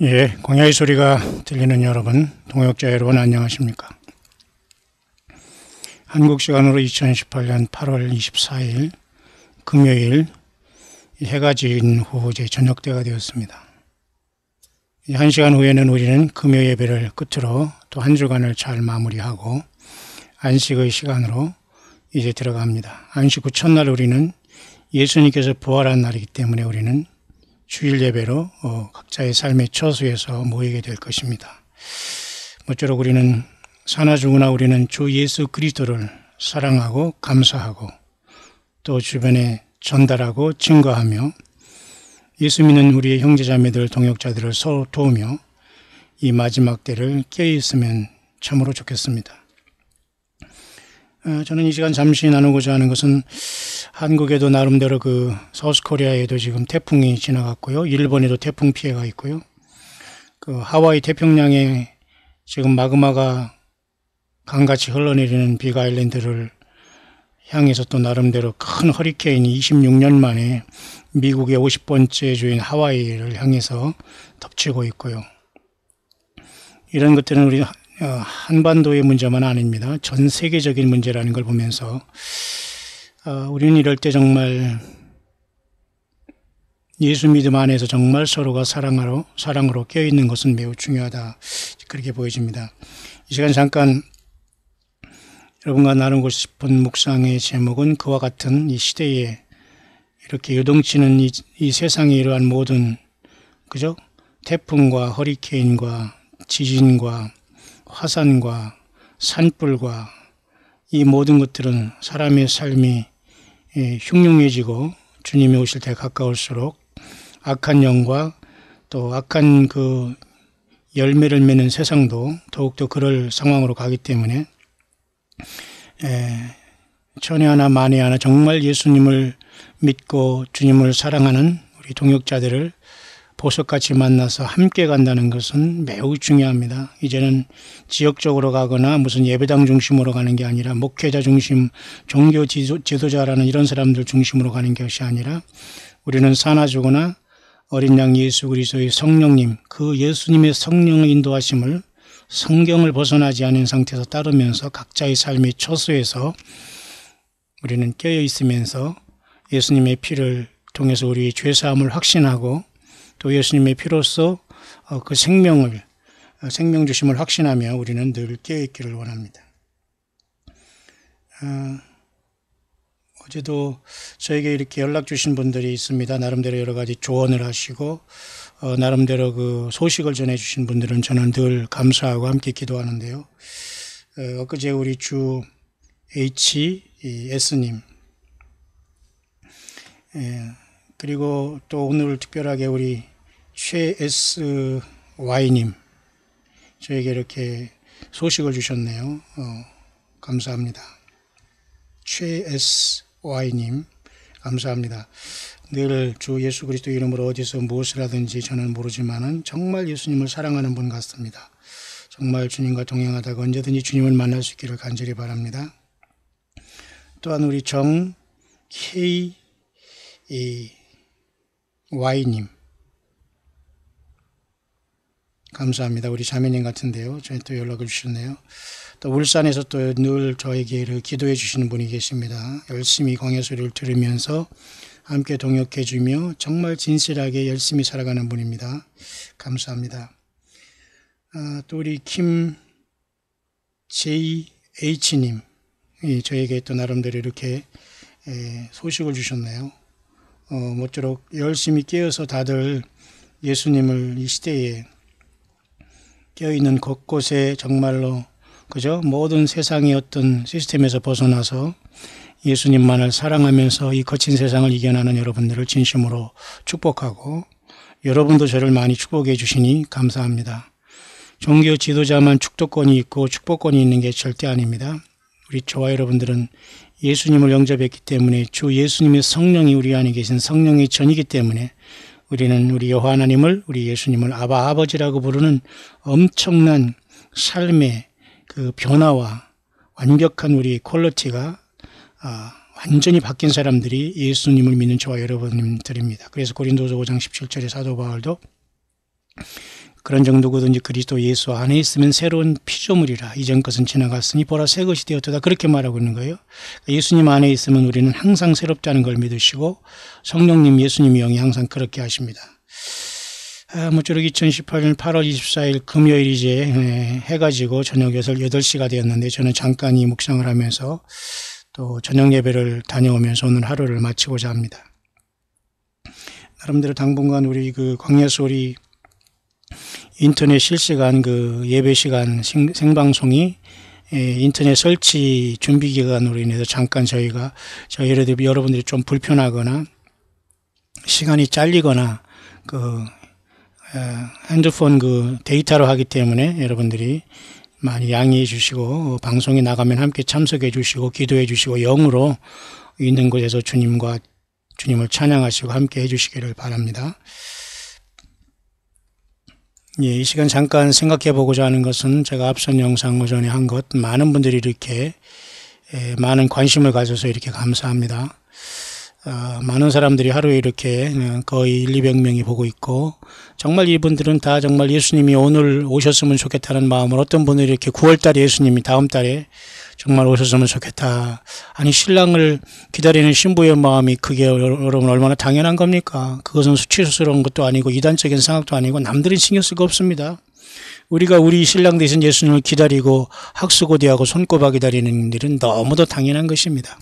예, 광야의 소리가 들리는 여러분, 동역자 여러분 안녕하십니까? 한국 시간으로 2018년 8월 24일 금요일 해가 진 후 이제 저녁 때가 되었습니다. 한 시간 후에는 우리는 금요 예배를 끝으로 또 한 주간을 잘 마무리하고 안식의 시간으로 이제 들어갑니다. 안식 후 첫날 우리는 예수님께서 부활한 날이기 때문에 우리는 주일 예배로 각자의 삶의 처소에서 모이게 될 것입니다. 모쪼록 우리는 사나 죽으나 우리는 주 예수 그리스도를 사랑하고 감사하고 또 주변에 전달하고 증거하며 예수 믿는 우리의 형제자매들 동역자들을 서로 도우며 이 마지막 때를 깨어있으면 참으로 좋겠습니다. 저는 이 시간 잠시 나누고자 하는 것은 한국에도 나름대로 사우스코리아에도 지금 태풍이 지나갔고요. 일본에도 태풍 피해가 있고요. 하와이 태평양에 지금 마그마가 강같이 흘러내리는 빅 아일랜드를 향해서 또 나름대로 큰 허리케인이 26년 만에 미국의 50번째 주인 하와이를 향해서 덮치고 있고요. 이런 것들은 우리 한반도의 문제만 아닙니다. 전 세계적인 문제라는 걸 보면서 우리는 이럴 때 정말 예수 믿음 안에서 정말 서로가 사랑으로 껴있는 것은 매우 중요하다. 그렇게 보여집니다. 이 시간 잠깐 여러분과 나누고 싶은 묵상의 제목은 그와 같은 이 시대에 이렇게 요동치는 이 세상에 이러한 모든 태풍과 허리케인과 지진과 화산과 산불과 이 모든 것들은 사람의 삶이 흉흉해지고 주님이 오실 때 가까울수록 악한 영과 또 악한 열매를 맺는 세상도 더욱더 그럴 상황으로 가기 때문에 천에 하나 만에 하나 정말 예수님을 믿고 주님을 사랑하는 우리 동역자들을 보석같이 만나서 함께 간다는 것은 매우 중요합니다. 이제는 지역적으로 가거나 무슨 예배당 중심으로 가는 게 아니라 목회자 중심, 종교 지도자라는 이런 사람들 중심으로 가는 것이 아니라 우리는 사나 죽으나 어린 양 예수 그리스도의 성령님, 그 예수님의 성령의 인도하심을 성경을 벗어나지 않은 상태에서 따르면서 각자의 삶의 처소에서 우리는 깨어 있으면서 예수님의 피를 통해서 우리의 죄사함을 확신하고 또 예수님의 피로써 그 생명 주심을 확신하며 우리는 늘 깨어있기를 원합니다. 어제도 저에게 이렇게 연락 주신 분들이 있습니다. 나름대로 여러 가지 조언을 하시고 나름대로 소식을 전해주신 분들은 저는 늘 감사하고 함께 기도하는데요. 엊그제 우리 주 HS님 그리고 또 오늘 특별하게 우리 최SY님 저에게 이렇게 소식을 주셨네요. 감사합니다. 최SY님 감사합니다. 늘 주 예수 그리스도 이름으로 어디서 무엇을 하든지 저는 모르지만은 정말 예수님을 사랑하는 분 같습니다. 정말 주님과 동행하다가 언제든지 주님을 만날 수 있기를 간절히 바랍니다. 또한 우리 Y님 감사합니다. 우리 자매님 같은데요. 저희 또 연락을 주셨네요. 또 울산에서 또 늘 저에게 기도해 주시는 분이 계십니다. 열심히 광야 소리를 들으면서 함께 동역해 주며 정말 진실하게 열심히 살아가는 분입니다. 감사합니다. 또 우리 JH님 저에게 또 나름대로 이렇게 소식을 주셨네요. 모쪼록 열심히 깨어서 다들 예수님을 이 시대에 깨어있는 곳곳에 정말로 모든 세상의 어떤 시스템에서 벗어나서 예수님만을 사랑하면서 이 거친 세상을 이겨나는 여러분들을 진심으로 축복하고 여러분도 저를 많이 축복해 주시니 감사합니다. 종교 지도자만 축도권이 있고 축복권이 있는 게 절대 아닙니다. 우리 저와 여러분들은 예수님을 영접했기 때문에 주 예수님의 성령이 우리 안에 계신 성령의 전이기 때문에 우리는 우리 여호와 하나님을 우리 예수님을 아바 아버지라고 부르는 엄청난 삶의 변화와 완벽한 우리 퀄리티가 완전히 바뀐 사람들이 예수님을 믿는 저와 여러분들입니다. 그래서 고린도서 5장 17절에 사도 바울도 그런 정도거든요. 그리스도 예수 안에 있으면 새로운 피조물이라. 이전 것은 지나갔으니 보라 새 것이 되었다. 그렇게 말하고 있는 거예요. 예수님 안에 있으면 우리는 항상 새롭다는 걸 믿으시고 성령님 예수님의 영이 항상 그렇게 하십니다. 모쪼록 2018년 8월 24일 금요일 이제 해가 지고 저녁 8시가 되었는데 저는 잠깐 이 묵상을 하면서 또 저녁 예배를 다녀오면서 오늘 하루를 마치고자 합니다. 나름대로 당분간 우리 그 광야소리 인터넷 실시간 그 예배 시간 생방송이 인터넷 설치 준비 기간으로 인해서 잠깐 여러분들이 좀 불편하거나 시간이 잘리거나 핸드폰 데이터로 하기 때문에 여러분들이 많이 양해해 주시고 방송에 나가면 함께 참석해 주시고 기도해 주시고 영으로 있는 곳에서 주님을 찬양하시고 함께 해 주시기를 바랍니다. 이 시간 잠깐 생각해 보고자 하는 것은 제가 앞선 영상 오전에 한 것, 많은 분들이 이렇게 많은 관심을 가져서 이렇게 감사합니다. 많은 사람들이 하루에 이렇게 거의 100~200명이 보고 있고, 정말 이분들은 다 정말 예수님이 오늘 오셨으면 좋겠다는 마음을, 어떤 분들이 이렇게 9월달에 예수님이 다음 달에 정말 오셨으면 좋겠다. 아니, 신랑을 기다리는 신부의 마음이 그게 여러분 얼마나 당연한 겁니까? 그것은 수치스러운 것도 아니고 이단적인 생각도 아니고 남들은 신경 쓸 거 없습니다. 우리가 우리 신랑 대신 예수님을 기다리고 학수고대하고 손꼽아 기다리는 일은 너무도 당연한 것입니다.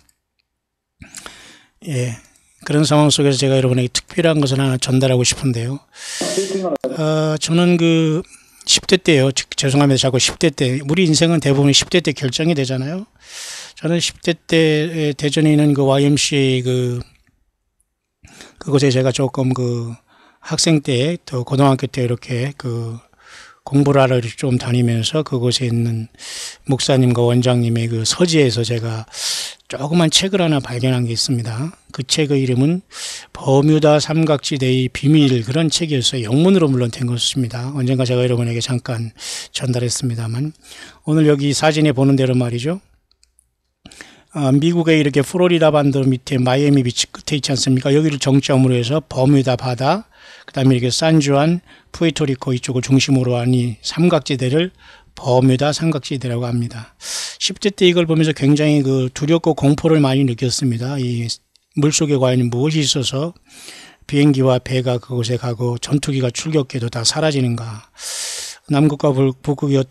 예, 그런 상황 속에서 제가 여러분에게 특별한 것을 하나 전달하고 싶은데요. 저는 10대 때요. 죄송합니다. 자꾸 10대 때. 우리 인생은 대부분 10대 때 결정이 되잖아요. 저는 10대 때 대전에 있는 YMCA 그곳에 제가 조금 학생 때 또 고등학교 때 이렇게 공부를 하러 좀 다니면서 그곳에 있는 목사님과 원장님의 서재에서 제가 조그만 책을 하나 발견한 게 있습니다. 그 책의 이름은 버뮤다 삼각지대의 비밀, 그런 책이었어요. 영문으로 물론 된 것입니다. 언젠가 제가 여러분에게 잠깐 전달했습니다만, 오늘 여기 사진에 보는 대로 말이죠. 미국의 이렇게 플로리다 반도 밑에 마이애미 비치 끝에 있지 않습니까? 여기를 정점으로 해서 버뮤다 바다, 그 다음에 이렇게 산주안, 푸에르토리코 이쪽을 중심으로 한 이 삼각지대를 버뮤다 삼각지대라고 합니다. 10대 때 이걸 보면서 굉장히 두렵고 공포를 많이 느꼈습니다. 이 물속에 과연 무엇이 있어서 비행기와 배가 그곳에 가고 전투기가 출격해도 다 사라지는가. 남극과 북극의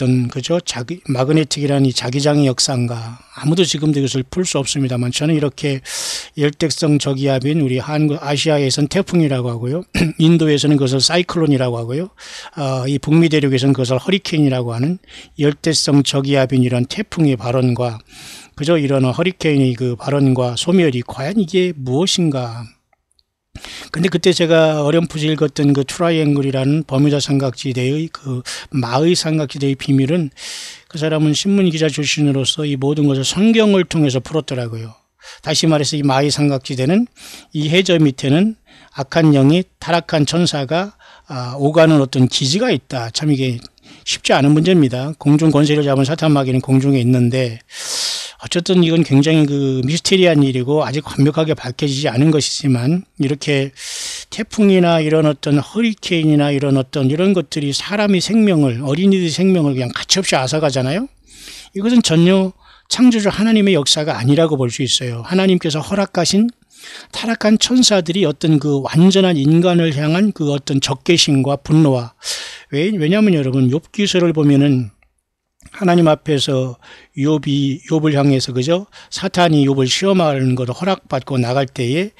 마그네틱이라는 이 자기장의 역사인가. 아무도 지금도 이것을 풀 수 없습니다만, 저는 이렇게 열대성 저기압인 우리 아시아에서는 태풍이라고 하고요. 인도에서는 그것을 사이클론이라고 하고요. 이 북미 대륙에서는 그것을 허리케인이라고 하는 열대성 저기압인 이런 태풍의 발원과 이런 허리케인의 발원과 소멸이 과연 이게 무엇인가. 근데 그때 제가 어렴풋이 읽었던 트라이앵글이라는 버뮤다 삼각지대의 마의 삼각지대의 비밀은, 그 사람은 신문 기자 출신으로서 이 모든 것을 성경을 통해서 풀었더라고요. 다시 말해서 이 마의 삼각지대는 이 해저 밑에는 악한 영이, 타락한 천사가 오가는 어떤 기지가 있다. 참 이게 쉽지 않은 문제입니다. 공중 권세를 잡은 사탄 마귀는 공중에 있는데, 어쨌든 이건 굉장히 미스테리한 일이고 아직 완벽하게 밝혀지지 않은 것이지만, 이렇게 태풍이나 이런 어떤 허리케인이나 이런 것들이 사람의 생명을, 어린이들의 생명을 그냥 가차없이 앗아가잖아요. 이것은 전혀 창조주 하나님의 역사가 아니라고 볼 수 있어요. 하나님께서 허락하신 타락한 천사들이 어떤 완전한 인간을 향한 어떤 적개심과 분노와, 왜냐하면 여러분 욥기서를 보면은 하나님 앞에서 욥을 향해서 사탄이 욥을 시험하는 것을 허락받고 나갈 때에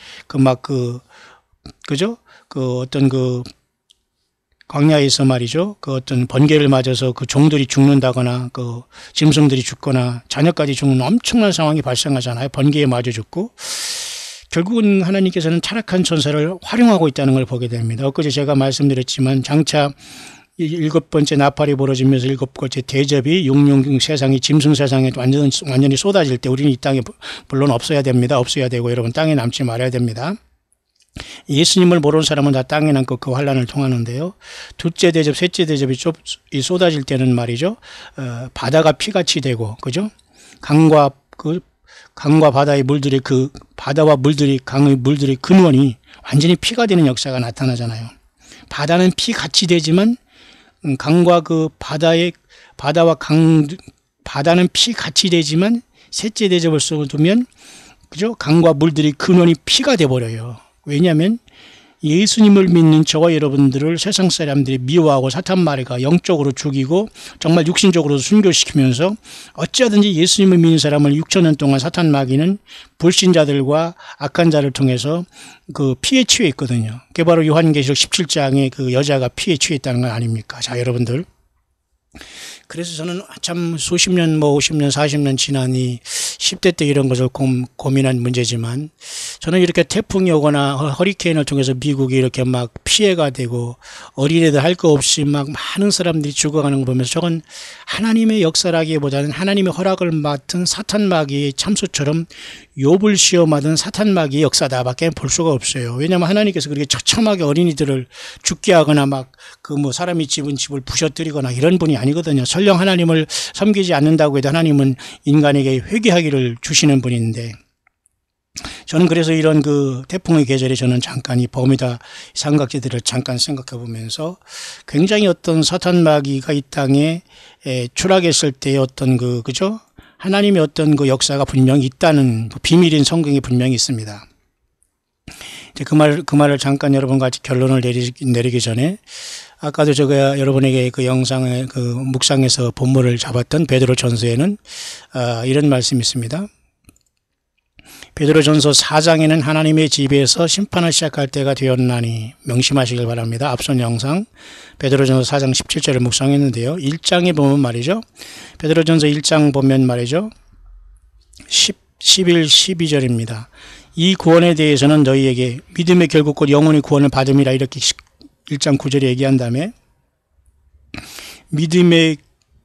광야에서 말이죠. 어떤 번개를 맞아서 종들이 죽는다거나 짐승들이 죽거나 자녀까지 죽는 엄청난 상황이 발생하잖아요. 번개에 맞아 죽고. 결국은 하나님께서는 타락한 천사를 활용하고 있다는 걸 보게 됩니다. 엊그제 제가 말씀드렸지만, 장차 7번째 나팔이 벌어지면서 7번째 대접이 육룡 세상이, 짐승 세상에 완전히 쏟아질 때 우리는 이 땅에 물론 없어야 됩니다. 없어야 되고 여러분 땅에 남지 말아야 됩니다. 예수님을 모르는 사람은 다 땅에 남고 그 환란을 통하는데요. 둘째 대접, 셋째 대접이 쏟아질 때는 말이죠. 바다가 피같이 되고, 강과 바다의 물들이 바다와 물들이, 강의 물들이 근원이 완전히 피가 되는 역사가 나타나잖아요. 바다는 피같이 되지만 강과 그 바다와 바다는 피같이 되지만 셋째 대접을 쏟으면 그죠? 강과 물들이 근원이 피가 돼 버려요. 왜냐하면 예수님을 믿는 저와 여러분들을 세상 사람들이 미워하고 사탄마귀가 영적으로 죽이고 정말 육신적으로 순교시키면서 어찌하든지 예수님을 믿는 사람을 6,000년 동안 사탄마귀는 불신자들과 악한 자를 통해서 그 피에 취해 있거든요. 그게 바로 요한계시록 17장에 그 여자가 피에 취했다는 건 아닙니까? 자, 여러분들. 그래서 저는 참 수십 년, 50년, 40년 지난 이 10대 때 이런 것을 고민한 문제지만 저는 이렇게 태풍이 오거나 허리케인을 통해서 미국이 이렇게 막 피해가 되고 어린애들 할 거 없이 막 많은 사람들이 죽어가는 걸 보면서 저건 하나님의 역사라기보다는 하나님의 허락을 맡은 사탄마귀의 참수처럼 욥을 시험하던 사탄마귀의 역사다밖에 볼 수가 없어요. 왜냐하면 하나님께서 그렇게 처참하게 어린이들을 죽게 하거나 막 그 뭐 사람이 집은 집을 부셔뜨리거나 이런 분이 아니거든요. 설령 하나님을 섬기지 않는다고 해도 하나님은 인간에게 회개하기를 주시는 분인데 저는 그래서 이런 그 태풍의 계절에 저는 잠깐 이 버뮤다 삼각지대를 잠깐 생각해 보면서 굉장히 어떤 사탄마귀가 이 땅에 추락했을 때의 어떤 그죠? 하나님의 어떤 그 역사가 분명히 있다는 비밀인 성경이 분명히 있습니다. 이제 그 말을 잠깐 여러분과 같이 결론을 내리기 전에 아까도 제가 여러분에게 그 영상의 그 묵상에서 본문을 잡았던 베드로전서에는 이런 말씀이 있습니다. 베드로전서 4장에는 하나님의 집에서 심판을 시작할 때가 되었나니 명심하시길 바랍니다. 앞선 영상 베드로전서 4장 17절을 묵상했는데요. 1장에 보면 말이죠. 베드로전서 1장 보면 말이죠. 11, 12절입니다. 이 구원에 대해서는 너희에게 믿음의 결국 곧 영혼의 구원을 받음이라 이렇게 1장 9절에 얘기한 다음에 믿음의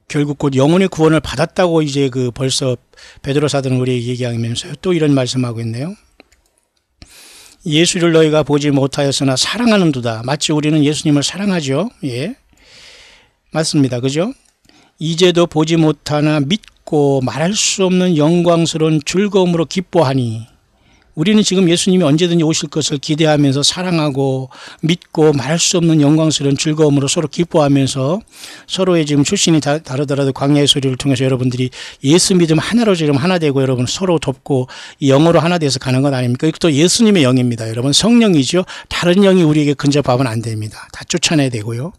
결국 곧 영혼의 구원을 받았다고 이제 그 벌써 베드로 사도는 우리에게 얘기하면서 또 이런 말씀하고 있네요. 예수를 너희가 보지 못하였으나 사랑하는도다. 마치 우리는 예수님을 사랑하죠. 예, 맞습니다. 그죠? 이제도 보지 못하나 믿고 말할 수 없는 영광스러운 즐거움으로 기뻐하니 우리는 지금 예수님이 언제든지 오실 것을 기대하면서 사랑하고 믿고 말할 수 없는 영광스러운 즐거움으로 서로 기뻐하면서 서로의 지금 출신이 다르더라도 광야의 소리를 통해서 여러분들이 예수 믿음 하나로 지금 하나 되고 여러분 서로 돕고 영으로 하나 돼서 가는 것 아닙니까? 이것도 예수님의 영입니다. 여러분 성령이죠. 다른 영이 우리에게 근접하면 안 됩니다. 다 쫓아내야 되고요.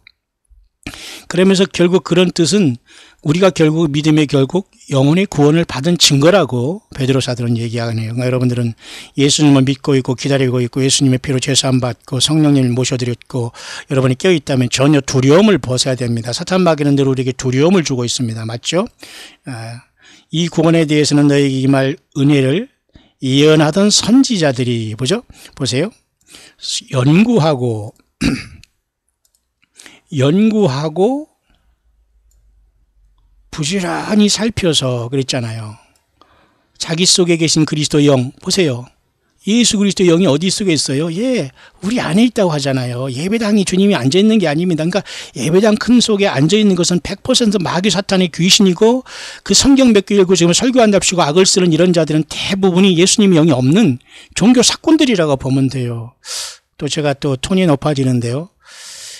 그러면서 결국 그런 뜻은 우리가 결국 믿음의 결국 영혼의 구원을 받은 증거라고 베드로 사도는 얘기하네요. 그러니까 여러분들은 예수님을 믿고 있고 기다리고 있고 예수님의 피로 제사함 받고 성령님을 모셔드렸고 여러분이 깨어있다면 전혀 두려움을 벗어야 됩니다. 사탄마귀는 늘 우리에게 두려움을 주고 있습니다. 맞죠? 이 구원에 대해서는 너에게 이 말 은혜를 예언하던 선지자들이 뭐죠? 보세요. 연구하고 부지런히 살펴서 그랬잖아요. 자기 속에 계신 그리스도 영 보세요. 예수 그리스도 영이 어디 속에 있어요? 예, 우리 안에 있다고 하잖아요. 예배당이 주님이 앉아있는 게 아닙니다. 그러니까 예배당 큰 속에 앉아있는 것은 100% 마귀 사탄의 귀신이고 그 성경 몇 개 읽고 지금 설교한답시고 악을 쓰는 이런 자들은 대부분이 예수님의 영이 없는 종교 사건들이라고 보면 돼요. 또 제가 또 톤이 높아지는데요.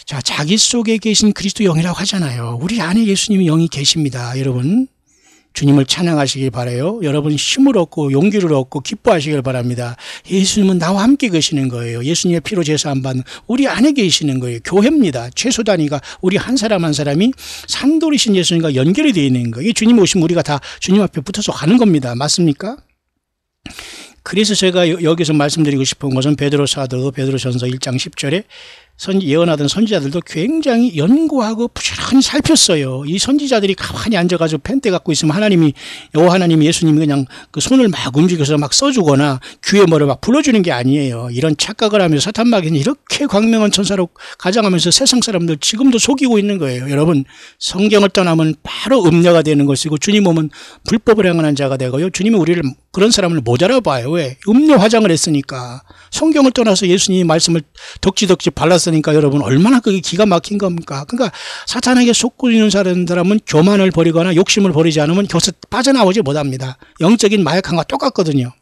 자, 자기 속에 계신 그리스도 영이라고 하잖아요. 우리 안에 예수님의 영이 계십니다. 여러분 주님을 찬양하시길 바라요. 여러분 힘을 얻고 용기를 얻고 기뻐하시길 바랍니다. 예수님은 나와 함께 계시는 거예요. 예수님의 피로 제사함 받는 우리 안에 계시는 거예요. 교회입니다. 최소 단위가 우리 한 사람 한 사람이 산돌이신 예수님과 연결이 되어 있는 거예요. 주님 오시면 우리가 다 주님 앞에 붙어서 가는 겁니다. 맞습니까? 그래서 제가 여기서 말씀드리고 싶은 것은 베드로 사도 베드로전서 1장 10절에 예언하던 선지자들도 굉장히 연구하고 부지런히 살폈어요. 이 선지자들이 가만히 앉아가지고 펜대 갖고 있으면 여호와 하나님 예수님이 그냥 그 손을 막 움직여서 막 써주거나 귀에 뭐를 막 불러주는 게 아니에요. 이런 착각을 하면서 사탄마귀는 이렇게 광명한 천사로 가장하면서 세상 사람들 지금도 속이고 있는 거예요. 여러분 성경을 떠나면 바로 음녀가 되는 것이고 주님 오면 불법을 행하는 자가 되고요. 주님이 우리를 그런 사람을 못 알아봐요. 왜? 음녀 화장을 했으니까. 성경을 떠나서 예수님이 말씀을 덕지덕지 발랐으니까 여러분 얼마나 그게 기가 막힌 겁니까? 그러니까 사탄에게 속고 있는 사람은 교만을 버리거나 욕심을 버리지 않으면 겨우 빠져나오지 못합니다. 영적인 마약한과 똑같거든요.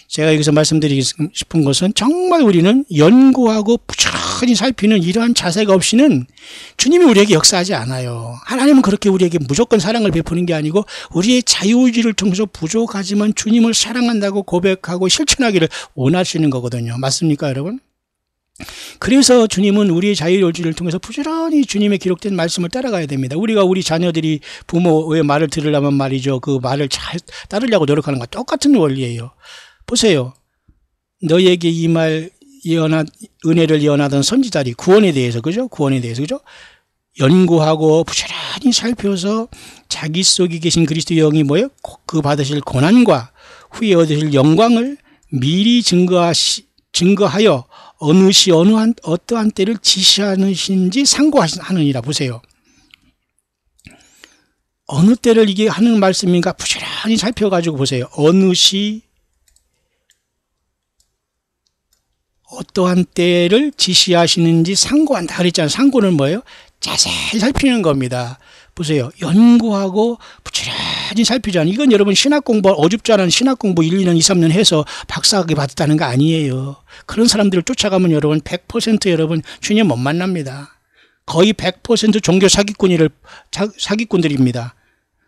제가 여기서 말씀드리고 싶은 것은 정말 우리는 연구하고 부지런히 살피는 이러한 자세가 없이는 주님이 우리에게 역사하지 않아요. 하나님은 그렇게 우리에게 무조건 사랑을 베푸는 게 아니고 우리의 자유의지를 통해서 부족하지만 주님을 사랑한다고 고백하고 실천하기를 원하시는 거거든요. 맞습니까, 여러분? 그래서 주님은 우리의 자유의지를 통해서 부지런히 주님의 기록된 말씀을 따라가야 됩니다. 우리가 우리 자녀들이 부모의 말을 들으려면 말이죠. 그 말을 잘 따르려고 노력하는 것과 똑같은 원리예요. 보세요. 너에게 이 말 은혜를 예언하던 선지자들이 구원에 대해서, 그죠? 구원에 대해서, 그죠? 연구하고 부지런히 살펴서 자기 속에 계신 그리스도의 영이 뭐예요? 그 받으실 고난과 후에 얻으실 영광을 미리 증거하여 어느 시 어떠한 때를 지시하는지 상고하느니라. 보세요. 어느 때를 이게 하는 말씀인가 부지런히 살펴가지고 보세요. 어느 시 어떠한 때를 지시하시는지 상고한다 그랬잖아요. 상고는 뭐예요? 자세히 살피는 겁니다. 보세요. 연구하고 부지런히 살피잖아요. 이건 여러분 신학 공부, 어줍지 않은 신학 공부 1, 2년, 2, 3년 해서 박사학위 받았다는 거 아니에요. 그런 사람들을 쫓아가면 여러분 100% 여러분 주님 못 만납니다. 거의 100% 종교 사기꾼들입니다.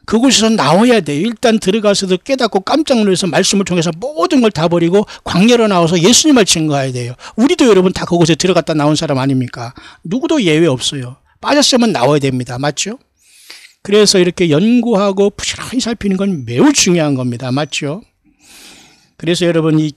그곳에서 나와야 돼요. 일단 들어가서도 깨닫고 깜짝 놀라서 말씀을 통해서 모든 걸 다 버리고 광야로 나와서 예수님을 증거해야 돼요. 우리도 여러분 다 그곳에 들어갔다 나온 사람 아닙니까? 누구도 예외 없어요. 빠졌으면 나와야 됩니다. 맞죠? 그래서 이렇게 연구하고 부지런히 살피는 건 매우 중요한 겁니다. 맞죠? 그래서 여러분 이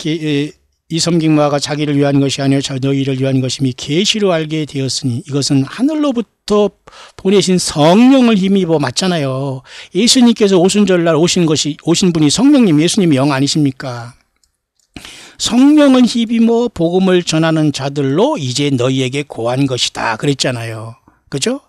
섬김과가 자기를 위한 것이 아니요 너희를 위한 것이니 계시로 알게 되었으니 이것은 하늘로부터 보내신 성령을 힘입어. 맞잖아요. 예수님께서 오순절날 오신 분이 성령님, 예수님이 영 아니십니까? 성령은 힘입어 복음을 전하는 자들로 이제 너희에게 고한 것이다 그랬잖아요. 그죠?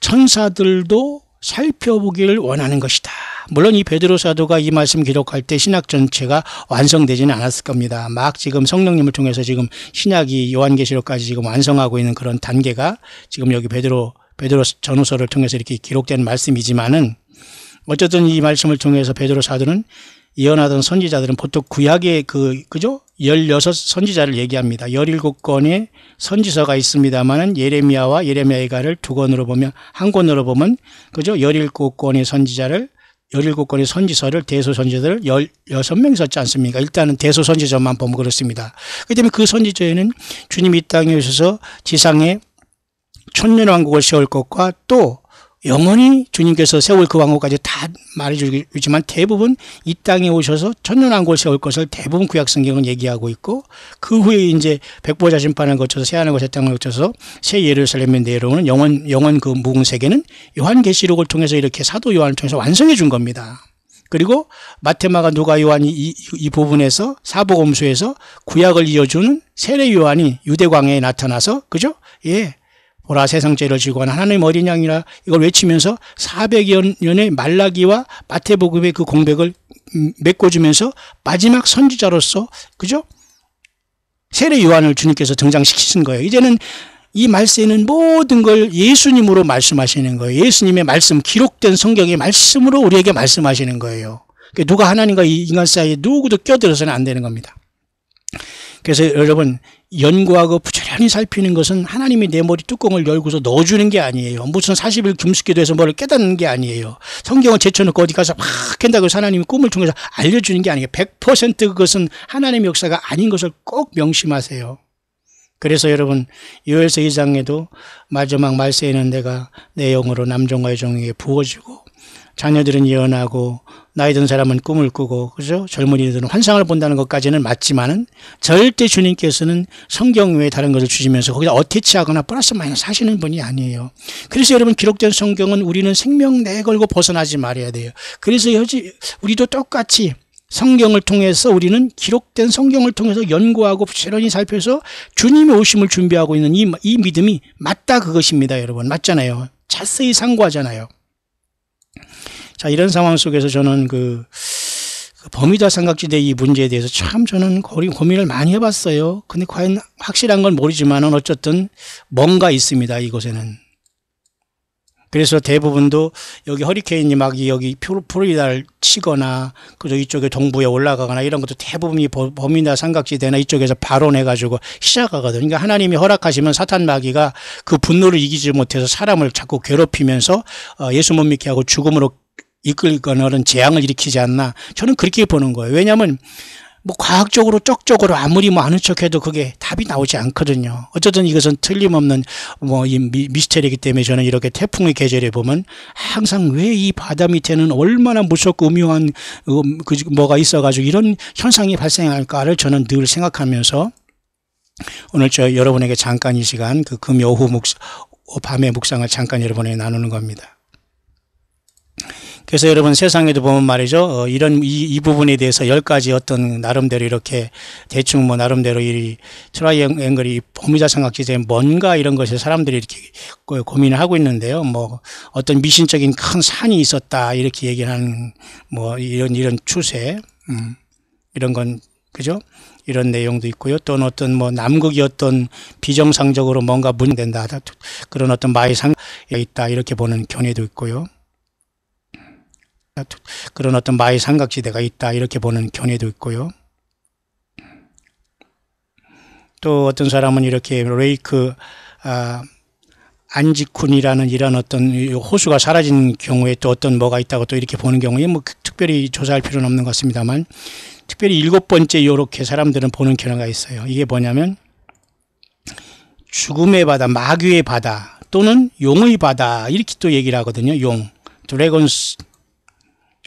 천사들도 살펴보기를 원하는 것이다. 물론 이 베드로 사도가 이 말씀 기록할 때 신약 전체가 완성되지는 않았을 겁니다. 막 지금 성령님을 통해서 지금 신약이 요한계시록까지 지금 완성하고 있는 그런 단계가 지금 여기 베드로 전후서를 통해서 이렇게 기록된 말씀이지만은 어쨌든 이 말씀을 통해서 베드로 사도는 예언하던 선지자들은 보통 구약의 그죠? 16 선지자를 얘기합니다. 17권의 선지서가 있습니다만은 예레미야와 예레미야의 가를 두 권으로 보면, 한 권으로 보면, 그죠? 17권의 선지서를 대소선지자를 16명이 썼지 않습니까? 일단은 대소선지자만 보면 그렇습니다. 그 때문에 그 선지자에는 주님이 이 땅에 오셔서 지상에 천년왕국을 세울 것과 또 영원히 주님께서 세울 그 왕국까지 다 말해주지만 대부분 이 땅에 오셔서 천년왕국을 세울 것을 대부분 구약성경은 얘기하고 있고 그 후에 이제 백보자 심판을 거쳐서 새하늘과 새 땅을 거쳐서 새 예루살렘에 내려오는 영원 그 무궁세계는 요한계시록을 통해서 이렇게 사도 요한을 통해서 완성해 준 겁니다. 그리고 마태마가 누가 요한이 이 부분에서 사복음서에서 구약을 이어주는 세례 요한이 유대광야에 나타나서 그죠? 예. 보라 세상죄를 지고 간 하나님 어린 양이라 이걸 외치면서 400여 년의 말라기와 마태복음의 그 공백을 메꿔주면서 마지막 선지자로서 그죠? 세례 요한을 주님께서 등장시키신 거예요. 이제는 이 말세는 모든 걸 예수님으로 말씀하시는 거예요. 예수님의 말씀, 기록된 성경의 말씀으로 우리에게 말씀하시는 거예요. 누가 하나님과 이 인간 사이에 누구도 껴들어서는 안 되는 겁니다. 그래서 여러분 연구하고 부지런히 살피는 것은 하나님이 내 머리 뚜껑을 열고서 넣어주는 게 아니에요. 무슨 40일 금식기도 해서 뭐를 깨닫는 게 아니에요. 성경을 제쳐놓고 어디 가서 막 한다고 해서 하나님이 꿈을 통해서 알려주는 게 아니에요. 100% 그것은 하나님의 역사가 아닌 것을 꼭 명심하세요. 그래서 여러분 요엘서 2장에도 마지막 말세에는 내가 내 영으로 남종과 여종에게 부어주고 자녀들은 예언하고 나이 든 사람은 꿈을 꾸고 그죠? 젊은이들은 환상을 본다는 것까지는 맞지만은 절대 주님께서는 성경 외에 다른 것을 주시면서 거기다 어태치하거나 플러스 마이너스 하시는 분이 아니에요. 그래서 여러분 기록된 성경은 우리는 생명 내걸고 벗어나지 말아야 돼요. 그래서 우리도 똑같이 성경을 통해서 우리는 기록된 성경을 통해서 연구하고 부지런히 살펴서 주님의 오심을 준비하고 있는 이 믿음이 맞다 그것입니다. 여러분 맞잖아요. 자세히 상고하잖아요. 자, 이런 상황 속에서 저는 그 버뮤다 삼각지대 이 문제에 대해서 참 저는 고민을 많이 해봤어요. 근데 과연 확실한 건 모르지만은 어쨌든 뭔가 있습니다. 이곳에는. 그래서 대부분도 여기 허리케인이 막 여기 플로리다를 치거나 그저 이쪽에 동부에 올라가거나 이런 것도 대부분이 버뮤다 삼각지대나 이쪽에서 발원해가지고 시작하거든요. 그러니까 하나님이 허락하시면 사탄 마귀가 그 분노를 이기지 못해서 사람을 자꾸 괴롭히면서 예수 못 믿게 하고 죽음으로 이끌거나 재앙을 일으키지 않나, 저는 그렇게 보는 거예요. 왜냐하면 뭐 과학적으로 쪽적으로 아무리 뭐 아는 척해도 그게 답이 나오지 않거든요. 어쨌든 이것은 틀림없는 뭐 이 미스터리이기 때문에 저는 이렇게 태풍의 계절에 보면 항상 왜 이 바다 밑에는 얼마나 무섭고 음흉한 뭐가 있어가지고 이런 현상이 발생할까를 저는 늘 생각하면서 오늘 여러분에게 잠깐 이 시간 그 금요후 밤의 묵상을 잠깐 여러분에게 나누는 겁니다. 그래서 여러분 세상에도 보면 말이죠. 이런 이 부분에 대해서 10가지 어떤 나름대로 이렇게 대충 뭐 나름대로 이 트라이앵글이 버뮤다 삼각지대에 뭔가 이런 것에 사람들이 이렇게 고민을 하고 있는데요. 뭐 어떤 미신적인 큰 산이 있었다 이렇게 얘기하는 뭐 이런 추세, 이런 건 그죠? 이런 내용도 있고요. 또는 어떤 뭐 남극이 어떤 비정상적으로 뭔가 문제된다 그런 어떤 마의상이 있다 이렇게 보는 견해도 있고요. 그런 어떤 마의 삼각지대가 있다 이렇게 보는 견해도 있고요. 또 어떤 사람은 이렇게 레이크 안지쿤이라는 이런 어떤 호수가 사라진 경우에 또 어떤 뭐가 있다고 또 이렇게 보는 경우에 뭐 특별히 조사할 필요는 없는 것 같습니다만, 특별히 7번째 이렇게 사람들은 보는 견해가 있어요. 이게 뭐냐면 죽음의 바다, 마귀의 바다 또는 용의 바다 이렇게 또 얘기를 하거든요. 용, 드래곤스.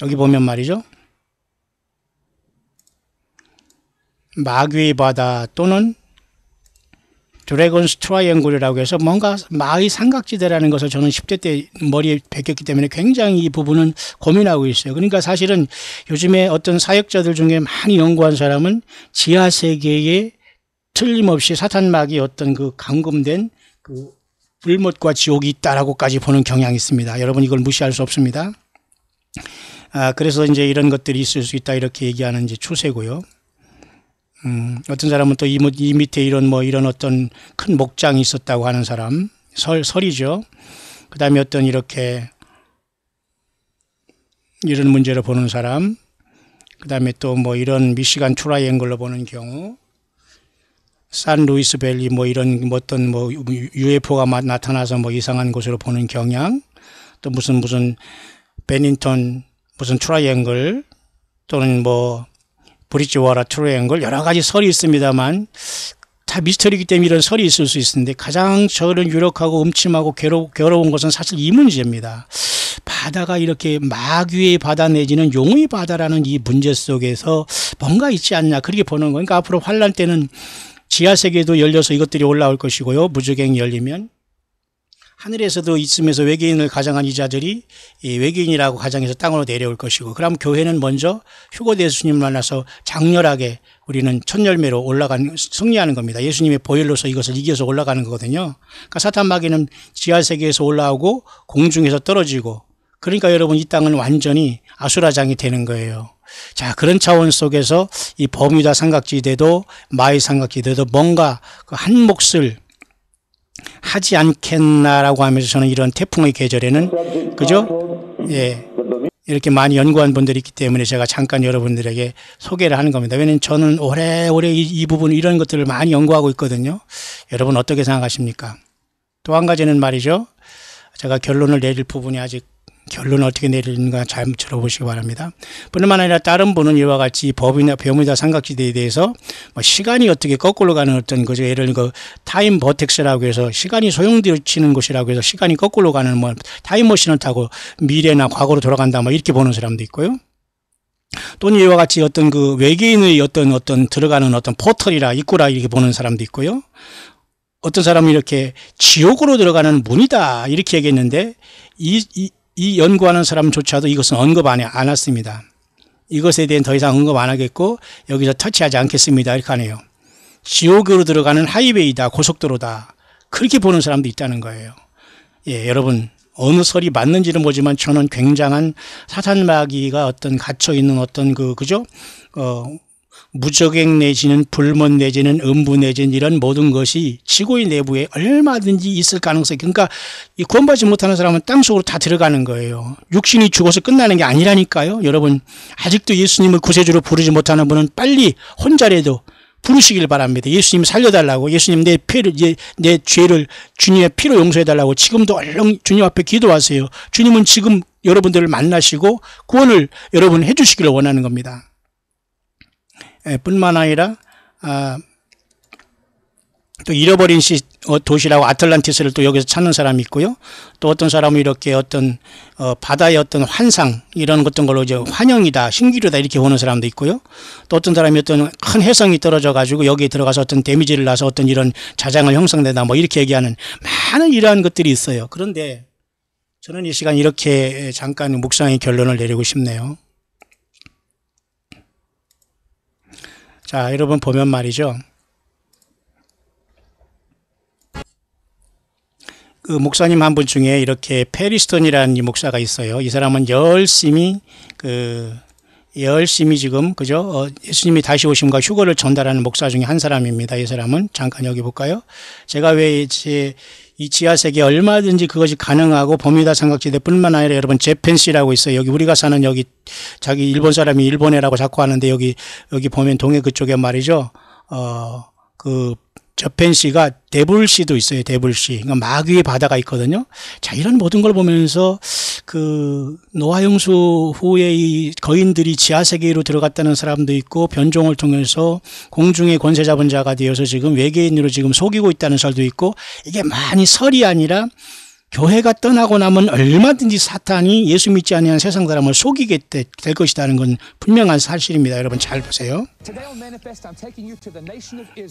여기 보면 말이죠. 마귀의 바다 또는 드래곤스 트라이앵글이라고 해서 뭔가 마의 삼각지대라는 것을 저는 10대 때 머리에 베꼈기 때문에 굉장히 이 부분은 고민하고 있어요. 그러니까 사실은 요즘에 어떤 사역자들 중에 많이 연구한 사람은 지하세계에 틀림없이 사탄 마귀의 어떤 그 감금된 그 불못과 지옥이 있다라고까지 보는 경향이 있습니다. 여러분 이걸 무시할 수 없습니다. 그래서 이제 이런 것들이 있을 수 있다 이렇게 얘기하는 이제 추세고요. 어떤 사람은 또 이 밑에 이런 어떤 큰 목장이 있었다고 하는 사람, 설이죠. 그 다음에 어떤 이렇게 이런 문제로 보는 사람, 그 다음에 또 뭐 이런 미시간 트라이앵글로 보는 경우, 산루이스 밸리 뭐 이런 어떤 뭐 UFO가 나타나서 뭐 이상한 곳으로 보는 경향, 또 무슨 베닝턴 무슨 트라이앵글 또는 뭐 브릿지와터 트라이앵글 여러 가지 설이 있습니다만 다 미스터리이기 때문에 이런 설이 있을 수 있는데 가장 저는 유력하고 음침하고 괴로운 것은 사실 이 문제입니다. 바다가 이렇게 마귀의 바다 내지는 용의 바다라는 이 문제 속에서 뭔가 있지 않냐 그렇게 보는 거니까 앞으로 환란 때는 지하세계도 열려서 이것들이 올라올 것이고요. 무주갱이 열리면 하늘에서도 있으면서 외계인을 가장한 이 자들이 외계인이라고 가장해서 땅으로 내려올 것이고, 그럼 교회는 먼저 휴거대 예수님을 만나서 장렬하게 우리는 첫 열매로 승리하는 겁니다. 예수님의 보혈로서 이것을 이겨서 올라가는 거거든요. 그러니까 사탄 마귀는 지하세계에서 올라오고 공중에서 떨어지고, 그러니까 여러분 이 땅은 완전히 아수라장이 되는 거예요. 자, 그런 차원 속에서 이 버뮤다 삼각지대도 마의 삼각지대도 뭔가 그 한 몫을 하지 않겠나라고 하면서 저는 이런 태풍의 계절에는 그죠? 예. 이렇게 많이 연구한 분들이 있기 때문에 제가 잠깐 여러분들에게 소개를 하는 겁니다. 왜냐하면 저는 오래오래 이 부분 이런 것들을 많이 연구하고 있거든요. 여러분 어떻게 생각하십니까? 또 한 가지는 말이죠. 제가 결론을 내릴 부분이 아직 결론을 어떻게 내리는가 잘 들어보시기 바랍니다. 뿐만 아니라 다른 분은 이와 같이 버뮤다 삼각지대에 대해서 시간이 어떻게 거꾸로 가는 어떤 거죠. 예를 들어 타임 버텍스라고 해서 시간이 소용돌이치는 곳이라고 해서 시간이 거꾸로 가는 뭐 타임머신을 타고 미래나 과거로 돌아간다 뭐 이렇게 보는 사람도 있고요. 또는 이와 같이 어떤 그 외계인의 어떤 들어가는 어떤 포털이라 입구라 이렇게 보는 사람도 있고요. 어떤 사람은 이렇게 지옥으로 들어가는 문이다 이렇게 얘기했는데 이 연구하는 사람조차도 이것은 언급 안 했습니다. 이것에 대한 더 이상 언급 안 하겠고 여기서 터치하지 않겠습니다 이렇게 하네요. 지옥으로 들어가는 하이웨이다, 고속도로다 그렇게 보는 사람도 있다는 거예요. 예, 여러분 어느 설이 맞는지는 모르지만 저는 굉장한 사탄 마귀가 어떤 갇혀 있는 어떤 그죠? 무적행 내지는 불문 내지는 음부 내지는 이런 모든 것이 지구의 내부에 얼마든지 있을 가능성이, 그러니까 이 구원받지 못하는 사람은 땅속으로 다 들어가는 거예요. 육신이 죽어서 끝나는 게 아니라니까요. 여러분, 아직도 예수님을 구세주로 부르지 못하는 분은 빨리 혼자라도 부르시길 바랍니다. 예수님 살려달라고, 예수님 내 죄를 주님의 피로 용서해달라고 지금도 얼른 주님 앞에 기도하세요. 주님은 지금 여러분들을 만나시고 구원을 여러분 해주시기를 원하는 겁니다. 뿐만 아니라 또 잃어버린 도시라고 아틀란티스를 또 여기서 찾는 사람이 있고요. 또 어떤 사람은 이렇게 어떤 바다의 어떤 환상 이런 어떤 걸로 이제 환영이다, 신기루다 이렇게 보는 사람도 있고요. 또 어떤 사람이 어떤 큰 해성이 떨어져 가지고 여기에 들어가서 어떤 데미지를 나서 어떤 이런 자장을 형성된다 뭐 이렇게 얘기하는 많은 이러한 것들이 있어요. 그런데 저는 이 시간 이렇게 잠깐 묵상의 결론을 내리고 싶네요. 자, 여러분 보면 말이죠. 그 목사님 한 분 중에 이렇게 페리스톤이라는 이 목사가 있어요. 이 사람은 열심히 지금 그죠? 예수님이 다시 오심과 휴거를 전달하는 목사 중에 한 사람입니다. 이 사람은 잠깐 여기 볼까요? 제가 왜 이 지하세계에 얼마든지 그것이 가능하고 버뮤다 삼각지대뿐만 아니라 여러분 재팬시라고 있어요. 여기 우리가 사는 여기 자기 일본 사람이 일본해라고 자꾸 하는데 여기 보면 동해 그쪽에 말이죠. 저펜시가 데블시도 있어요. 데블시. 그러니까 마귀의 바다가 있거든요. 자, 이런 모든 걸 보면서 그 노아 홍수 후에 이 거인들이 지하세계로 들어갔다는 사람도 있고 변종을 통해서 공중의 권세 잡은 자가 되어서 지금 외계인으로 지금 속이고 있다는 설도 있고, 이게 많이 설이 아니라 교회가 떠나고 나면 얼마든지 사탄이 예수 믿지 아니한 세상 사람을 속이게 될 것이라는 건 분명한 사실입니다. 여러분 잘 보세요.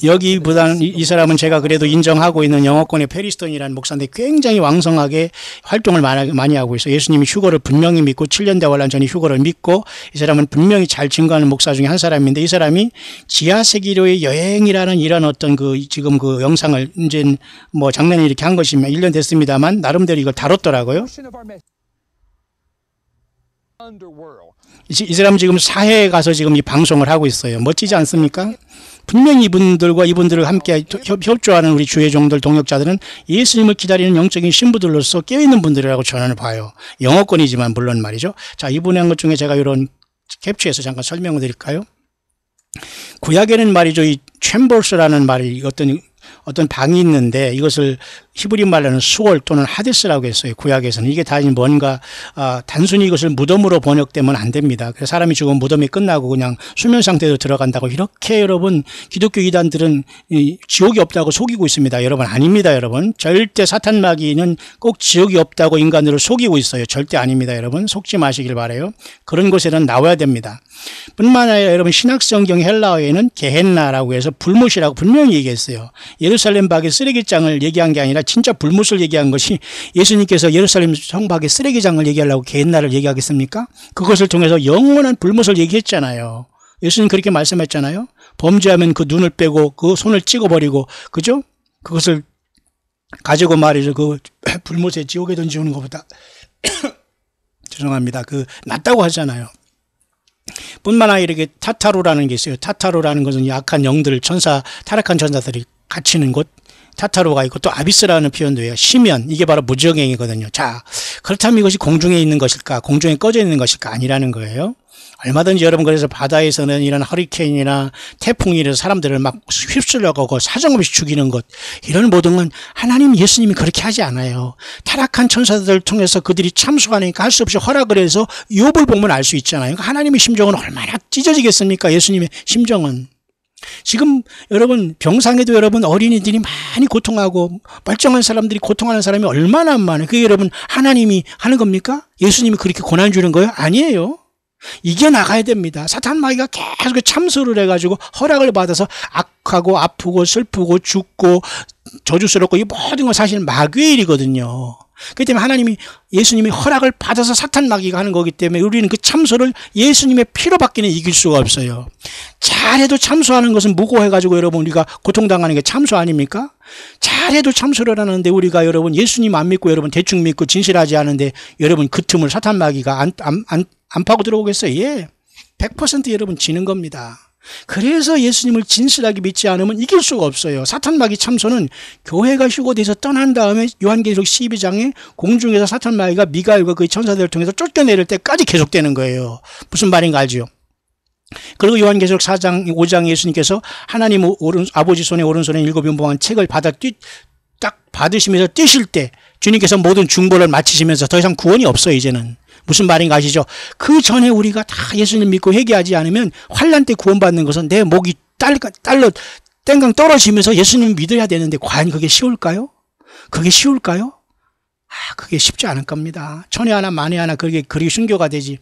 여기보다는 이 사람은 제가 그래도 인정하고 있는 영어권의 페리스톤이라는 목사인데 굉장히 왕성하게 활동을 많이 하고 있어요. 예수님이 휴거를 분명히 믿고 7년 대환란 전에 휴거를 믿고, 이 사람은 분명히 잘 증거하는 목사 중에 한 사람인데, 이 사람이 지하세계로의 여행이라는 이런 어떤 지금 그 영상을 이제 뭐 작년에 이렇게 한 것이면 1년 됐습니다만 나름대로 이걸 다뤘더라고요. 이 사람 지금 사해에 가서 지금 이 방송을 하고 있어요. 멋지지 않습니까? 분명히 이분들을 함께 협조하는 우리 주의 종들 동역자들은 예수님을 기다리는 영적인 신부들로서 깨어있는 분들이라고 저는 봐요. 영어권이지만 물론 말이죠. 자, 이분의 한 것 중에 제가 이런 캡처해서 잠깐 설명을 드릴까요? 구약에는 말이죠, 이 챔버스라는 말이 어떤 방이 있는데 이것을 히브리 말로는 수월 또는 하데스라고 했어요. 구약에서는. 이게 다 뭔가 단순히 이것을 무덤으로 번역되면 안 됩니다. 그래서 사람이 죽으면 무덤이 끝나고 그냥 수면 상태로 들어간다고, 이렇게 여러분 기독교 이단들은 지옥이 없다고 속이고 있습니다. 여러분 아닙니다. 여러분 절대 사탄 마귀는 꼭 지옥이 없다고 인간들을 속이고 있어요. 절대 아닙니다. 여러분 속지 마시길 바라요. 그런 곳에는 나와야 됩니다. 뿐만 아니라 여러분 신약성경 헬라어에는 게헨나라고 해서 불못이라고 분명히 얘기했어요. 예루살렘 밖의 쓰레기장을 얘기한 게 아니라 진짜 불못을 얘기한 것이, 예수님께서 예루살렘 성 밖의 쓰레기장을 얘기하려고 게헨나를 얘기하겠습니까? 그것을 통해서 영원한 불못을 얘기했잖아요. 예수님 그렇게 말씀했잖아요. 범죄하면 그 눈을 빼고 그 손을 찍어버리고, 그죠? 그것을 가지고 말이죠. 그 불못에 지옥에 던지는 것보다 죄송합니다. 낫다고 하잖아요. 뿐만 아니라 이렇게 타타로라는 게 있어요. 타타로라는 것은 약한 영들, 타락한 천사들이 갇히는 곳, 타타로가 있고, 또 아비스라는 표현도 해요. 시면, 이게 바로 무적행이거든요. 자, 그렇다면 이것이 공중에 있는 것일까, 공중에 꺼져 있는 것일까? 아니라는 거예요. 얼마든지 여러분, 그래서 바다에서는 이런 허리케인이나 태풍이 이래서 사람들을 막 휩쓸려가고 사정없이 죽이는 것, 이런 모든 건 하나님, 예수님이 그렇게 하지 않아요. 타락한 천사들을 통해서 그들이 참수하니까 할 수 없이 허락을 해서 욥을 보면 알 수 있잖아요. 하나님의 심정은 얼마나 찢어지겠습니까? 예수님의 심정은. 지금 여러분 병상에도 여러분 어린이들이 많이 고통하고 멀쩡한 사람들이 고통하는 사람이 얼마나 많아요. 그게 여러분 하나님이 하는 겁니까? 예수님이 그렇게 고난 주는 거예요? 아니에요. 이겨나가야 됩니다. 사탄 마귀가 계속 참수를 해가지고 허락을 받아서 악하고 아프고 슬프고 죽고 저주스럽고, 이 모든 건 사실 마귀의 일이거든요. 그렇기 때문에 하나님이, 예수님이 허락을 받아서 사탄 마귀가 하는 거기 때문에 우리는 그 참소를 예수님의 피로 받기는 이길 수가 없어요. 잘해도 참소하는 것은 무고해가지고 여러분 우리가 고통당하는 게 참소 아닙니까? 잘해도 참소를 하는데 우리가 여러분 예수님 안 믿고 여러분 대충 믿고 진실하지 않은데 여러분 그 틈을 사탄 마귀가 안 파고 들어오겠어요? 예. 100% 여러분 지는 겁니다. 그래서 예수님을 진실하게 믿지 않으면 이길 수가 없어요. 사탄마귀 참소는 교회가 휴거돼서 떠난 다음에 요한계시록 12장에 공중에서 사탄마귀가 미가엘과 그의 천사들을 통해서 쫓겨내릴 때까지 계속되는 거예요. 무슨 말인가 알지요? 그리고 요한계시록 4장, 5장 예수님께서 하나님 아버지 손에 오른손에 7윤봉한 책을 딱 받으시면서 뛰실 때 주님께서 모든 중보를 마치시면서 더 이상 구원이 없어요. 이제는. 무슨 말인가 아시죠? 그 전에 우리가 다 예수님 믿고 회개하지 않으면 환난 때 구원받는 것은 내 목이 딸로 땡강 떨어지면서 예수님 믿어야 되는데 과연 그게 쉬울까요? 그게 쉬울까요? 그게 쉽지 않을 겁니다. 천에 하나 만에 하나 그게 순교가 되지.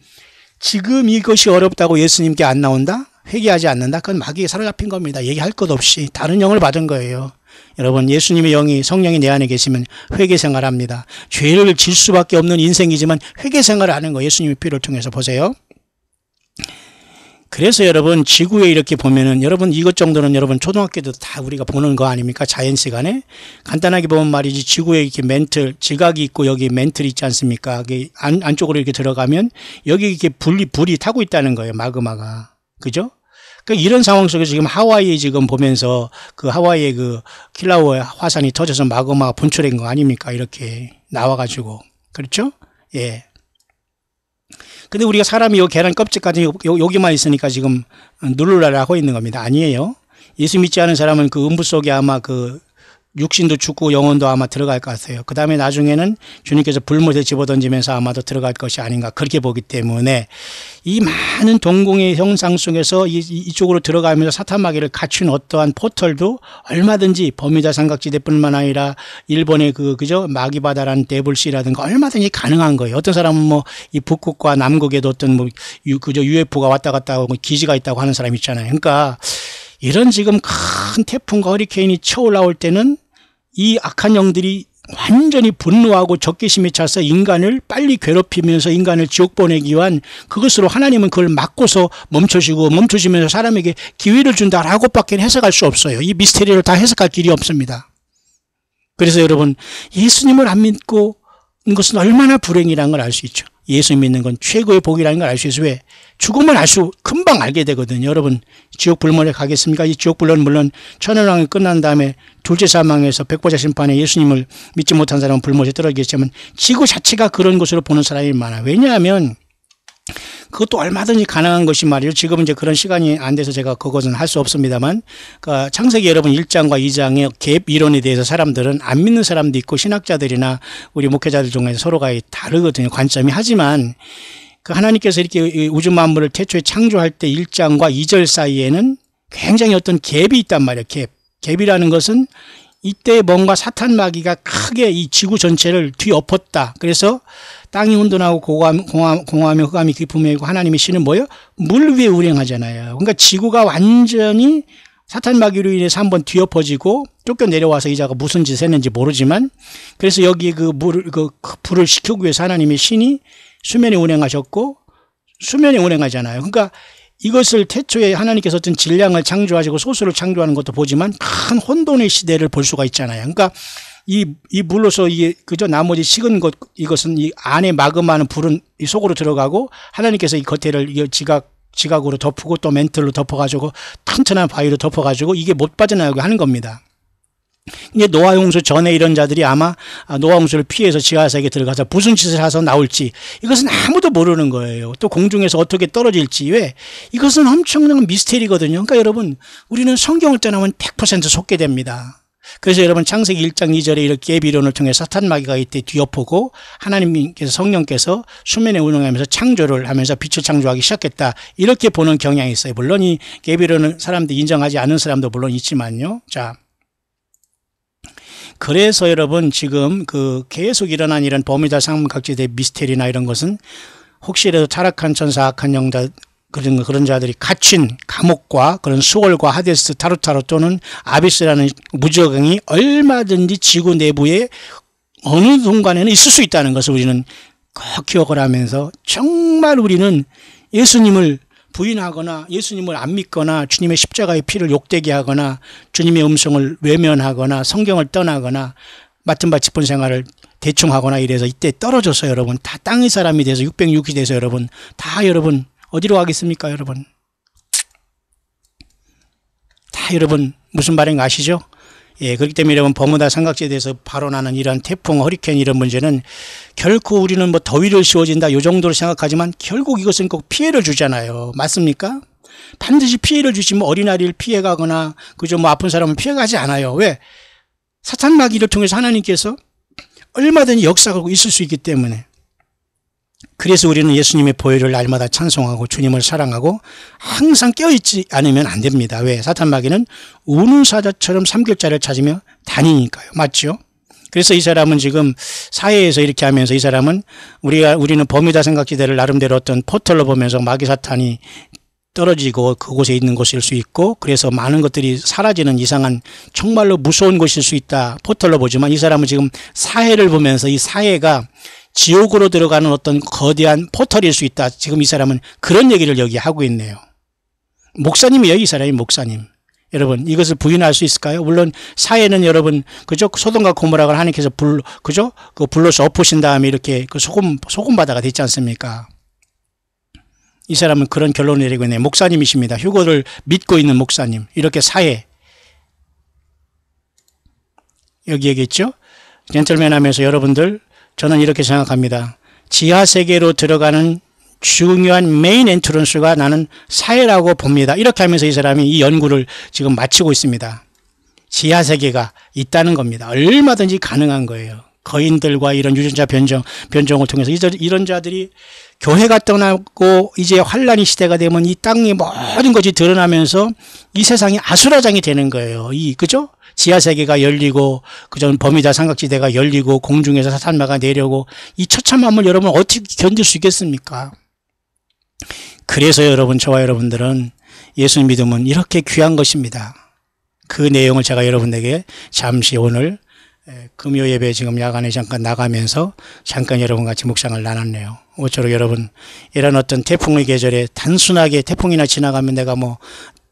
지금 이것이 어렵다고 예수님께 안 나온다? 회개하지 않는다? 그건 마귀에 사로잡힌 겁니다. 얘기할 것 없이 다른 영을 받은 거예요. 여러분, 예수님의 영이, 성령이 내 안에 계시면 회개 생활합니다. 죄를 질 수밖에 없는 인생이지만 회개 생활을 하는 거 예수님의 피를 통해서 보세요. 그래서 여러분, 지구에 이렇게 보면은 여러분 이것 정도는 여러분 초등학교도 다 우리가 보는 거 아닙니까? 자연 시간에 간단하게 보면 말이지, 지구에 이렇게 지각이 있고 여기 멘틀이 있지 않습니까? 안쪽으로 이렇게 들어가면 여기 이렇게 불이 타고 있다는 거예요. 마그마가. 그죠? 그러니까 이런 상황 속에서 지금 하와이에 지금 보면서 그 하와이의 그 킬라우어 화산이 터져서 마그마가 분출된 거 아닙니까? 이렇게 나와가지고. 그렇죠? 예. 근데 우리가 사람이 요 계란 껍질까지 여기만 있으니까 지금 누르라라 하고 있는 겁니다. 아니에요. 예수 믿지 않은 사람은 그 음부 속에 아마 그 육신도 죽고 영혼도 아마 들어갈 것 같아요. 그 다음에 나중에는 주님께서 불못에 집어던지면서 아마도 들어갈 것이 아닌가 그렇게 보기 때문에 이 많은 동공의 형상 속에서 이쪽으로 들어가면서 사탄마귀를 갖춘 어떠한 포털도 얼마든지 버뮤다 삼각지대뿐만 아니라 일본의 그죠 마귀바다라는 데블시라든가 얼마든지 가능한 거예요. 어떤 사람은 뭐 이 북극과 남극에도 어떤 그저 UFO가 왔다 갔다 하고 기지가 있다고 하는 사람 있잖아요. 그러니까 이런 지금 큰 태풍과 허리케인이 쳐올라올 때는 이 악한 영들이 완전히 분노하고 적개심에 차서 인간을 빨리 괴롭히면서 인간을 지옥 보내기 위한 그것으로 하나님은 그걸 막고서 멈추시면서 사람에게 기회를 준다라고밖에 해석할 수 없어요. 이 미스테리를 다 해석할 길이 없습니다. 그래서 여러분, 예수님을 안 믿고 있는 것은 얼마나 불행이라는 걸 알 수 있죠. 예수 믿는 건 최고의 복이라는 걸 알 수 있어요. 왜? 죽으면 금방 알게 되거든요. 여러분, 지옥 불문에 가겠습니까? 이 지옥 불문 물론 천연왕이 끝난 다음에 둘째 사망에서 백보자 심판에 예수님을 믿지 못한 사람은 불못에 떨어지겠지만 지구 자체가 그런 것으로 보는 사람이 많아요. 왜냐하면 그것도 얼마든지 가능한 것이 말이에요. 지금은 이제 그런 시간이 안 돼서 제가 그것은 할 수 없습니다만, 그러니까 창세기 여러분 1장과 2장의 갭 이론에 대해서 사람들은 안 믿는 사람도 있고 신학자들이나 우리 목회자들 중에서 서로가 다르거든요. 관점이. 하지만 그 하나님께서 이렇게 우주 만물을 태초에 창조할 때 1장과 2절 사이에는 굉장히 어떤 갭이 있단 말이에요. 갭이라는 것은 이때 뭔가 사탄마귀가 크게 이 지구 전체를 뒤엎었다. 그래서 땅이 혼돈하고 공허하며 흑암이 깊음에 있고 하나님의 신은 뭐예요? 물 위에 운행하잖아요. 그러니까 지구가 완전히 사탄마귀로 인해서 한번 뒤엎어지고 쫓겨 내려와서 이자가 무슨 짓을 했는지 모르지만, 그래서 여기 불을 식히기 위해서 하나님의 신이 수면에 운행하셨고 수면에 운행하잖아요. 그러니까 이것을 태초에 하나님께서 어떤 질량을 창조하시고 소수를 창조하는 것도 보지만 큰 혼돈의 시대를 볼 수가 있잖아요. 그러니까 이 물로서 이게 그저 나머지 식은 것, 이것은 이 안에 마그마는 불은 이 속으로 들어가고 하나님께서 이 겉에를 지각으로 덮고 또 멘틀로 덮어가지고 튼튼한 바위로 덮어가지고 이게 못 빠져나가게 하는 겁니다. 이제 노아 홍수 전에 이런 자들이 아마 노아 홍수를 피해서 지하세계에 들어가서 무슨 짓을 해서 나올지 이것은 아무도 모르는 거예요. 또 공중에서 어떻게 떨어질지. 왜? 이것은 엄청난 미스테리거든요. 그러니까 여러분, 우리는 성경을 떠나면 100% 속게 됩니다. 그래서 여러분, 창세기 1장 2절에 이렇게 비론을 통해 사탄마귀가 이때 뒤엎고 하나님께서 성령께서 수면에 운행하면서 창조를 하면서 빛을 창조하기 시작했다. 이렇게 보는 경향이 있어요. 물론 이 게비론은 사람들이 인정하지 않는 사람도 물론 있지만요. 자, 그래서 여러분, 지금 계속 일어난 이런 버뮤다 삼각지대 미스테리나 이런 것은 혹시라도 타락한 천사, 악한 영자, 그런 자들이 갇힌 감옥과 그런 수월과 하데스, 타루타루 또는 아비스라는 무저강이 얼마든지 지구 내부에 어느 순간에는 있을 수 있다는 것을 우리는 꼭 기억을 하면서, 정말 우리는 예수님을 부인하거나 예수님을 안 믿거나 주님의 십자가의 피를 욕되게 하거나 주님의 음성을 외면하거나 성경을 떠나거나 맡은 바 짚은 생활을 대충 하거나 이래서 이때 떨어져서 여러분 다 땅의 사람이 돼서 606이 돼서 여러분 다 여러분 어디로 가겠습니까? 여러분 여러분 무슨 말인가 아시죠? 예, 그렇기 때문에 여러분 버무다 삼각지에 대해서 발원하는 이런 태풍, 허리케인 이런 문제는 결코 우리는 뭐 더위를 씌워진다 요 정도로 생각하지만 결국 이것은 꼭 피해를 주잖아요. 맞습니까? 반드시 피해를 주시면 어린아이를 피해가거나 그저 뭐 아픈 사람을 피해가지 않아요. 왜? 사탄 마귀를 통해서 하나님께서 얼마든지 역사하고 있을 수 있기 때문에. 그래서 우리는 예수님의 보혈을 날마다 찬송하고 주님을 사랑하고 항상 깨어있지 않으면 안 됩니다. 왜? 사탄 마귀는 우는 사자처럼 삼킬자를 찾으며 다니니까요. 맞죠? 그래서 이 사람은 지금 사회에서 이렇게 하면서 이 사람은 우리는 버뮤다 삼각지대를 나름대로 어떤 포털로 보면서 마귀 사탄이 떨어지고 그곳에 있는 곳일 수 있고 그래서 많은 것들이 사라지는 이상한 정말로 무서운 곳일 수 있다 포털로 보지만 이 사람은 지금 사회를 보면서 이 사회가 지옥으로 들어가는 어떤 거대한 포털일 수 있다. 지금 이 사람은 그런 얘기를 여기 하고 있네요. 목사님이에요. 이 사람이 목사님. 여러분 이것을 부인할 수 있을까요? 물론 사회는 여러분 그죠? 소돔과 고모라를 하나님께서 그죠? 그 불로서 엎으신 다음에 이렇게 그 소금 바다가 됐지 않습니까? 이 사람은 그런 결론을 내리고 있네요. 목사님이십니다. 휴거를 믿고 있는 목사님. 이렇게 사회 여기 얘기했죠? 젠틀맨 하면서 여러분들 저는 이렇게 생각합니다. 지하세계로 들어가는 중요한 메인 엔트런스가 나는 사회라고 봅니다. 이렇게 하면서 이 사람이 이 연구를 지금 마치고 있습니다. 지하세계가 있다는 겁니다. 얼마든지 가능한 거예요. 거인들과 이런 유전자 변종을 통해서 이런 자들이 교회가 떠나고 이제 환란의 시대가 되면 이 땅의 모든 것이 드러나면서 이 세상이 아수라장이 되는 거예요. 그죠? 지하세계가 열리고 그전 버뮤다 삼각지대가 열리고 공중에서 사탄마가 내려오고 이 처참함을 여러분 어떻게 견딜 수 있겠습니까? 그래서 여러분 저와 여러분들은 예수 믿음은 이렇게 귀한 것입니다. 그 내용을 제가 여러분에게 잠시 오늘 금요 예배 지금 야간에 잠깐 나가면서 잠깐 여러분 같이 묵상을 나눴네요. 모쪼록 여러분 이런 어떤 태풍의 계절에 단순하게 태풍이나 지나가면 내가 뭐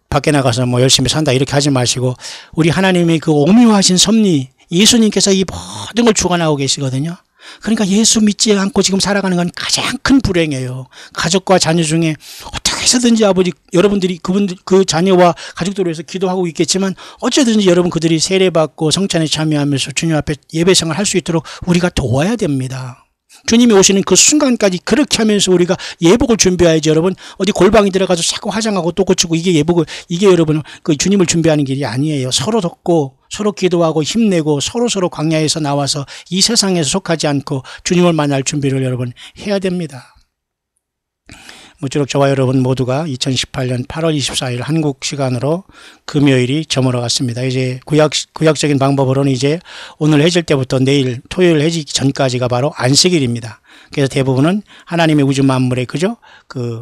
밖에 나가서 뭐 열심히 산다 이렇게 하지 마시고 우리 하나님의 그 오묘하신 섭리 예수님께서 이 모든 걸 주관하고 계시거든요. 그러니까 예수 믿지 않고 지금 살아가는 건 가장 큰 불행이에요. 가족과 자녀 중에 어떻게 해서든지 아버지 여러분들이 그 자녀와 가족들을 위해서 기도하고 있겠지만 어쩌든지 여러분 그들이 세례받고 성찬에 참여하면서 주님 앞에 예배생활 할 수 있도록 우리가 도와야 됩니다. 주님이 오시는 그 순간까지 그렇게 하면서 우리가 예복을 준비해야지 여러분 어디 골방에 들어가서 자꾸 화장하고 또 고치고 이게 여러분 그 주님을 준비하는 길이 아니에요. 서로 돕고 서로 기도하고 힘내고 서로 광야에서 나와서 이 세상에서 속하지 않고 주님을 만날 준비를 여러분 해야 됩니다. 모쪼록 저와 여러분 모두가 2018년 8월 24일 한국 시간으로 금요일이 저물어 갔습니다. 이제 구약적인 방법으로는 이제 오늘 해질 때부터 내일 토요일 해지기 전까지가 바로 안식일입니다. 그래서 대부분은 하나님의 우주 만물의 그죠? 그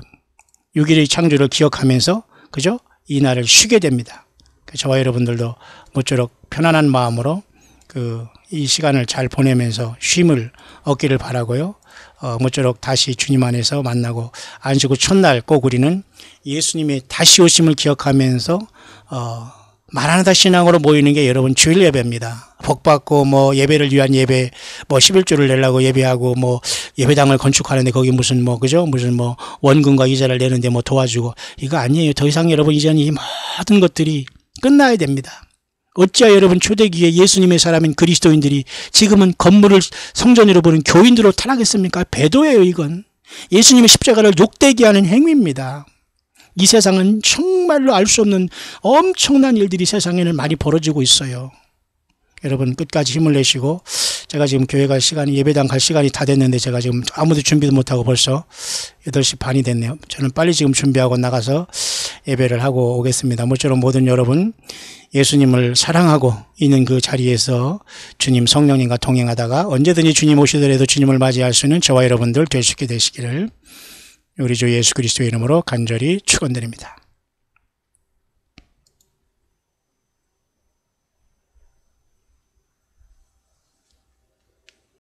6일의 창조를 기억하면서 그죠? 이 날을 쉬게 됩니다. 저와 여러분들도 모쪼록 편안한 마음으로 이 시간을 잘 보내면서 쉼을 얻기를 바라고요. 모쪼록 다시 주님 안에서 만나고 안식 후 첫날 꼭 우리는 예수님의 다시 오심을 기억하면서 마라나다 신앙으로 모이는 게 여러분 주일 예배입니다. 복받고 뭐 예배를 위한 예배, 뭐 11조를 내려고 예배하고 뭐 예배당을 건축하는데 거기 무슨 뭐 그죠? 무슨 뭐 원금과 이자를 내는데 뭐 도와주고 이거 아니에요. 더 이상 여러분 이제는 이 모든 것들이 끝나야 됩니다. 어찌하여 여러분 초대기에 예수님의 사람인 그리스도인들이 지금은 건물을 성전으로 보는 교인들로 타락했습니까? 배도예요. 이건 예수님의 십자가를 욕되게 하는 행위입니다. 이 세상은 정말로 알 수 없는 엄청난 일들이 세상에는 많이 벌어지고 있어요. 여러분 끝까지 힘을 내시고 제가 지금 교회 갈 시간이 예배당 갈 시간이 다 됐는데 제가 지금 아무도 준비도 못하고 벌써 8시 반이 됐네요. 저는 빨리 지금 준비하고 나가서 예배를 하고 오겠습니다. 모쪼록 모든 여러분 예수님을 사랑하고 있는 그 자리에서 주님 성령님과 동행하다가 언제든지 주님 오시더라도 주님을 맞이할 수 있는 저와 여러분들 될 수 있게 되시기를 우리 주 예수 그리스도의 이름으로 간절히 축원드립니다.